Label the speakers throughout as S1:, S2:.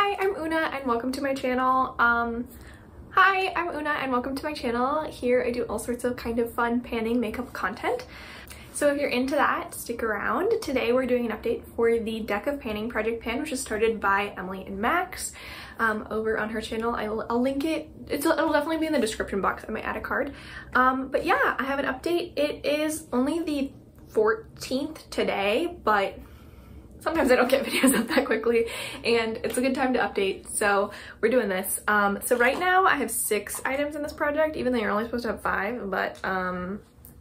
S1: Hi, I'm Una and welcome to my channel. Here I do all sorts of kind of fun panning makeup content. So if you're into that, stick around. Today we're doing an update for the Deck of Panning Project Pan, which was started by Emily and Max over on her channel. I'll link it. It'll definitely be in the description box. I might add a card. But yeah, I have an update. It is only the 14th today, but sometimes I don't get videos up that quickly and it's a good time to update, so we're doing this. So right now I have 6 items in this project, even though you're only supposed to have 5, but oh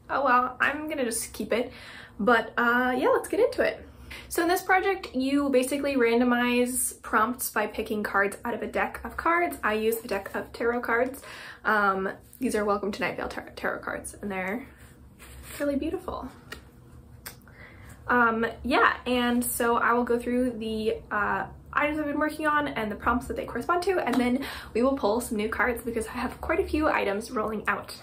S1: well, I'm gonna just keep it. But yeah, let's get into it. So in this project, you basically randomize prompts by picking cards out of a deck of cards. I use a deck of tarot cards. These are Welcome to Night Vale tarot cards, and they're really beautiful. Yeah, and so I will go through the items I've been working on and the prompts that they correspond to, and then we will pull some new cards because I have quite a few items rolling out.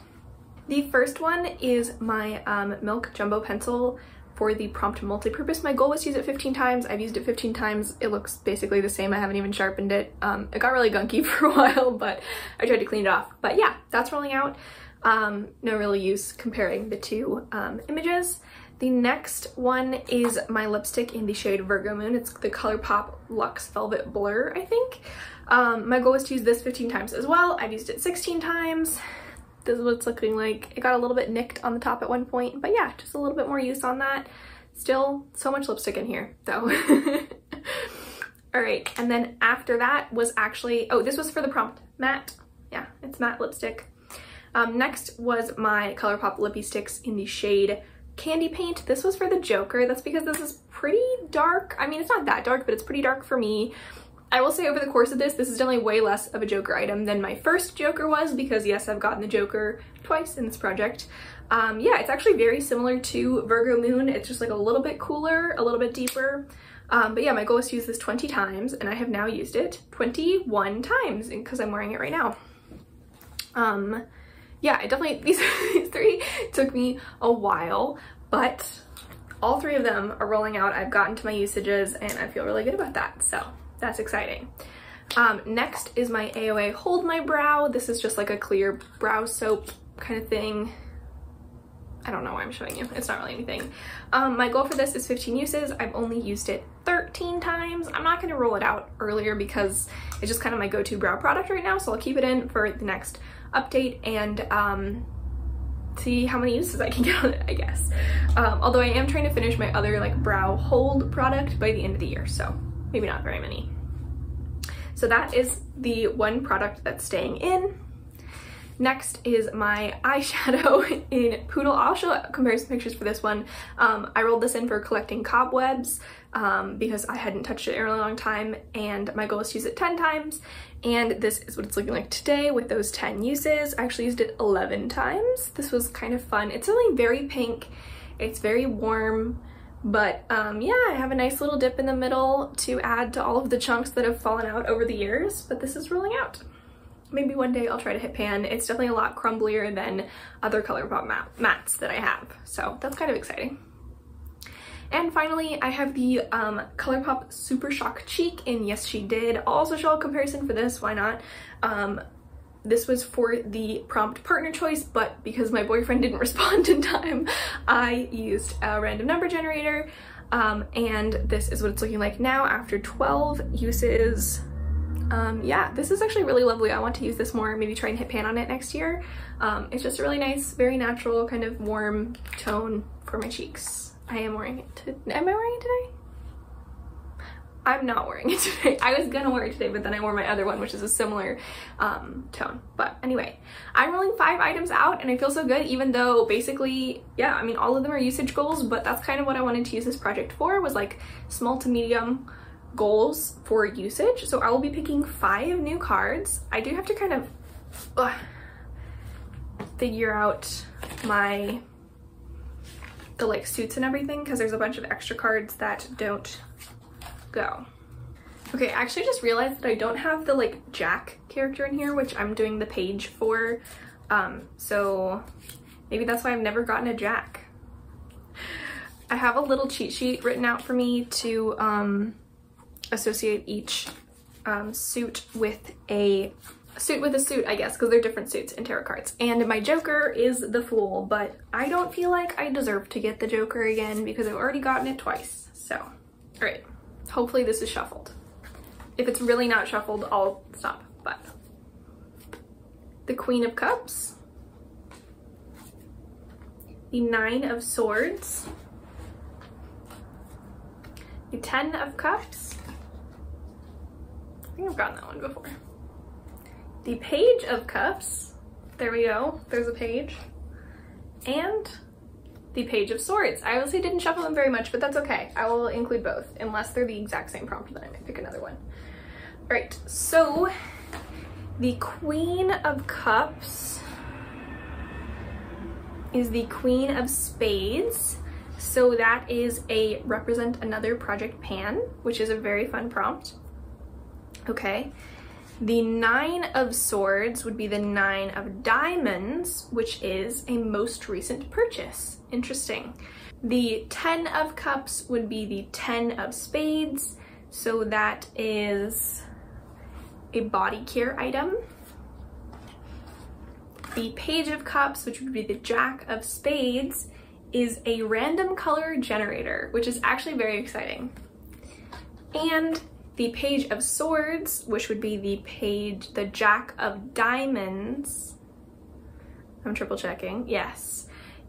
S1: The first one is my Milk Jumbo Pencil for the prompt multi-purpose. My goal was to use it 15 times. I've used it 15 times. It looks basically the same. I haven't even sharpened it. It got really gunky for a while, but I tried to clean it off. But yeah, that's rolling out. No real use comparing the two images. The next one is my lipstick in the shade Virgo Moon. It's the ColourPop Luxe Velvet Blur, I think. My goal was to use this 15 times as well. I've used it 16 times. This is what it's looking like. It got a little bit nicked on the top at one point, but yeah, just a little bit more use on that. Still so much lipstick in here though. All right, and then after that was actually, oh, this was for the prompt, matte. Yeah, it's matte lipstick. Next was my ColourPop Lippy Sticks in the shade Candy Paint. This was for the Joker. That's because this is pretty dark. I mean, it's not that dark, but it's pretty dark for me. I will say over the course of this is definitely way less of a Joker item than my first Joker was, because yes, I've gotten the Joker twice in this project. Yeah, it's actually very similar to Virgo Moon. It's just like a little bit cooler, a little bit deeper. But yeah, my goal is to use this 20 times, and I have now used it 21 times because I'm wearing it right now. Yeah, it definitely, these 3 took me a while, but all 3 of them are rolling out. I've gotten to my usages and I feel really good about that, so that's exciting. Next is my AOA Hold My Brow. This is just like a clear brow soap kind of thing. I don't know why I'm showing you. It's not really anything. My goal for this is 15 uses. I've only used it 13 times. I'm not going to roll it out earlier because it's just kind of my go-to brow product right now, so I'll keep it in for the next update and see how many uses I can get on it, I guess. Although I am trying to finish my other like brow hold product by the end of the year, so maybe not very many. So that is the one product that's staying in. Next is my eyeshadow in Poodle. I'll show comparison pictures for this one. I rolled this in for collecting cobwebs because I hadn't touched it in a really long time, and my goal is to use it 10 times. And this is what it's looking like today with those 10 uses. I actually used it 11 times. This was kind of fun. It's only very pink. It's very warm, but yeah, I have a nice little dip in the middle to add to all of the chunks that have fallen out over the years, but this is rolling out. Maybe one day I'll try to hit pan. It's definitely a lot crumblier than other ColourPop mattes that I have, so that's kind of exciting. And finally, I have the ColourPop Super Shock Cheek in Yes She Did. I'll also show a comparison for this, why not? This was for the prompt partner choice, but because my boyfriend didn't respond in time, I used a random number generator. And this is what it's looking like now after 12 uses. Yeah, this is actually really lovely. I want to use this more, maybe try and hit pan on it next year. It's just a really nice, very natural, kind of warm tone for my cheeks. I am wearing it am I wearing it today? I'm not wearing it today. I was gonna wear it today, but then I wore my other one, which is a similar tone. But anyway, I'm rolling 5 items out and I feel so good, even though basically, yeah, I mean, all of them are usage goals, but that's kind of what I wanted to use this project for, was like small to medium goals for usage. So I will be picking 5 new cards. I do have to kind of figure out the like suits and everything, because there's a bunch of extra cards that don't go. Okay, I actually just realized that I don't have the like Jack character in here, which I'm doing the page for. So maybe that's why I've never gotten a Jack. I have a little cheat sheet written out for me to associate each suit with a suit, I guess, because they're different suits in tarot cards. And my Joker is the Fool, but I don't feel like I deserve to get the Joker again because I've already gotten it twice. So, all right, hopefully this is shuffled. If it's really not shuffled, I'll stop, but the Queen of Cups, the Nine of Swords, the Ten of Cups, I think I've gotten that one before, the Page of Cups, there we go, there's a page, and the Page of Swords. I obviously didn't shuffle them very much, but that's okay. I will include both, unless they're the exact same prompt, then I might pick another one. All right, so the Queen of Cups is the Queen of Spades. So that is a represent another project pan, which is a very fun prompt. Okay. The Nine of Swords would be the Nine of Diamonds, which is a most recent purchase. Interesting. The Ten of Cups would be the Ten of Spades. So that is a body care item. The Page of Cups, which would be the Jack of Spades, is a random color generator, which is actually very exciting. And the Page of Swords, which would be the Jack of Diamonds, I'm triple checking, yes,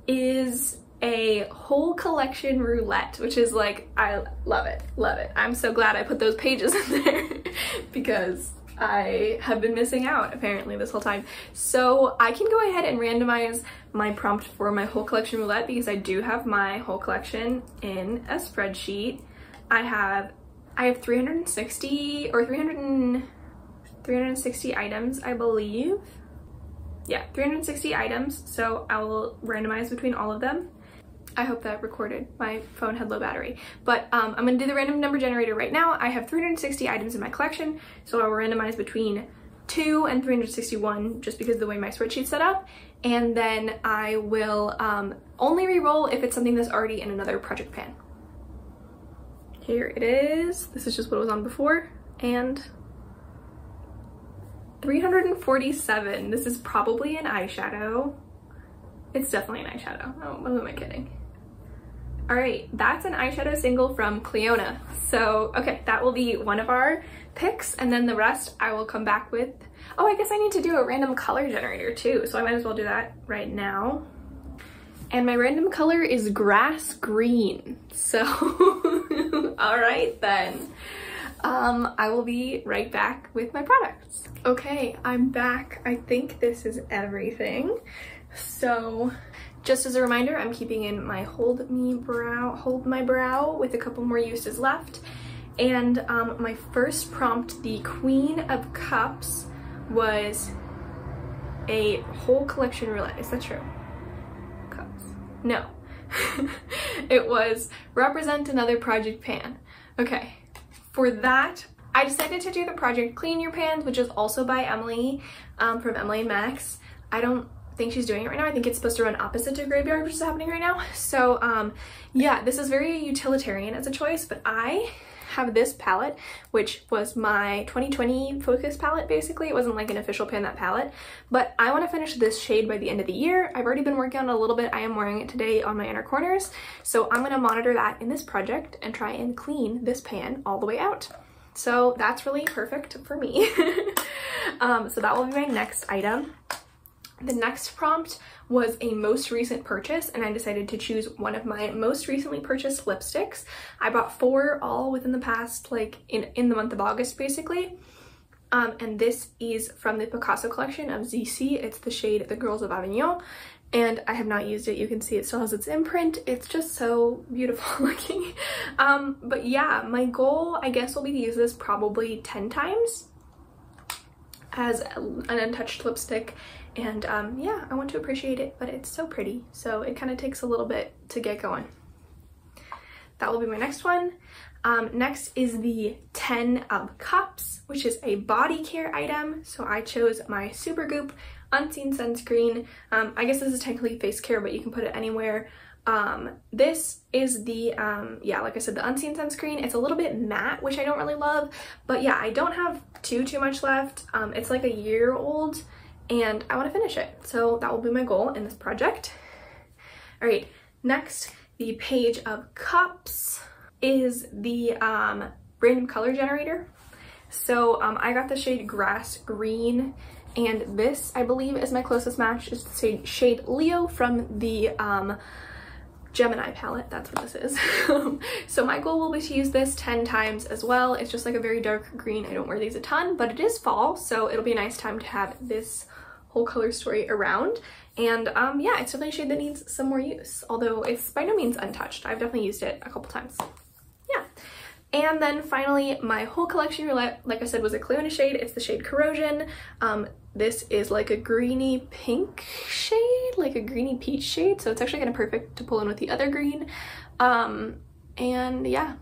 S1: is a whole collection roulette, which is like, I love it, love it. I'm so glad I put those pages in there because I have been missing out apparently this whole time. So I can go ahead and randomize my prompt for my whole collection roulette because I do have my whole collection in a spreadsheet. I have 360 or 360 items, I believe. Yeah, 360 items. So I will randomize between all of them. I hope that recorded. My phone had low battery. But I'm gonna do the random number generator right now. I have 360 items in my collection, so I will randomize between 2 and 361 just because of the way my spreadsheet's set up. And then I will only re-roll if it's something that's already in another project pan. Here it is. This is just what was on before. And 347. This is probably an eyeshadow. It's definitely an eyeshadow. Oh, who am I kidding? All right, that's an eyeshadow single from Cleona. So, okay, that will be one of our picks, and then the rest I will come back with. Oh, I guess I need to do a random color generator too, so I might as well do that right now. And my random color is grass green. So, all right then. I will be right back with my products. Okay, I'm back. I think this is everything. So just as a reminder, I'm keeping in my hold my brow with a couple more uses left. And my first prompt, the Queen of Cups, was a whole collection roulette. Is that true? Cups. No. It was represent another project pan. Okay. For that, I decided to do the project Clean Your Pans, which is also by Emily from Emily and Max. I don't think she's doing it right now. I think it's supposed to run opposite to Graveyard, which is happening right now. So yeah, this is very utilitarian as a choice, but I have this palette, which was my 2020 focus palette basically. It wasn't like an official pan that palette, but I want to finish this shade by the end of the year. I've already been working on it a little bit. I am wearing it today on my inner corners, so I'm going to monitor that in this project and try and clean this pan all the way out. So that's really perfect for me. So that will be my next item. The next prompt was a most recent purchase, and I decided to choose one of my most recently purchased lipsticks. I bought 4 all within the past, like in the month of August basically. And this is from the Picasso collection of ZC. It's the shade The Girls of Avignon, and I have not used it. You can see it still has its imprint. It's just so beautiful looking. But yeah, my goal I guess will be to use this probably 10 times as an untouched lipstick. And yeah, I want to appreciate it, but it's so pretty, so it kind of takes a little bit to get going. That will be my next one. Next is the 10 of Cups, which is a body care item. So I chose my Supergoop Unseen Sunscreen. I guess this is technically face care, but you can put it anywhere. This is the, yeah, like I said, the Unseen sunscreen. It's a little bit matte, which I don't really love, but yeah, I don't have too much left. It's like a year old and I want to finish it. So that will be my goal in this project. All right, next, the Page of Cups is the random color generator. So I got the shade Grass Green, and this, I believe, is my closest match. It's the shade Leo from the Gemini palette. That's what this is. So my goal will be to use this 10 times as well. It's just like a very dark green. I don't wear these a ton, but it is fall, so it'll be a nice time to have this whole color story around. And yeah, it's definitely a shade that needs some more use, although it's by no means untouched. I've definitely used it a couple times. Yeah. And then finally, my whole collection, like I said, was a Cleona shade. It's the shade Corrosion. This is like a greeny pink shade, like a greeny peach shade. So it's actually kind of perfect to pull in with the other green. And yeah,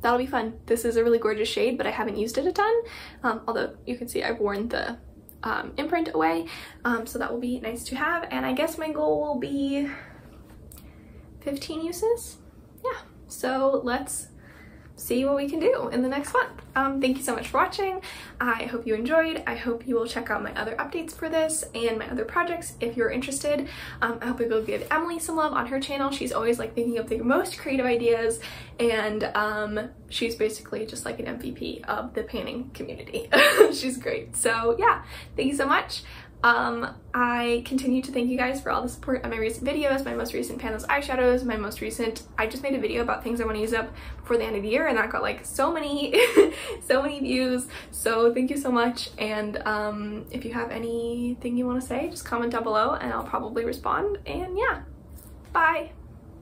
S1: that'll be fun. This is a really gorgeous shade, but I haven't used it a ton. Although you can see I've worn the imprint away. So that will be nice to have. And I guess my goal will be 15 uses. Yeah, so let's see what we can do in the next month. Thank you so much for watching. I hope you enjoyed. I hope you will check out my other updates for this and my other projects if you're interested. I hope you'll give Emily some love on her channel. She's always like thinking of the most creative ideas, and she's basically just like an MVP of the panning community. She's great. So yeah, thank you so much. I continue to thank you guys for all the support on my recent videos, my most recent pan those eyeshadows, my most recent, I just made a video about things I want to use up before the end of the year, and that got like so many so many views. So thank you so much. And if you have anything you want to say, just comment down below and I'll probably respond. And yeah, bye.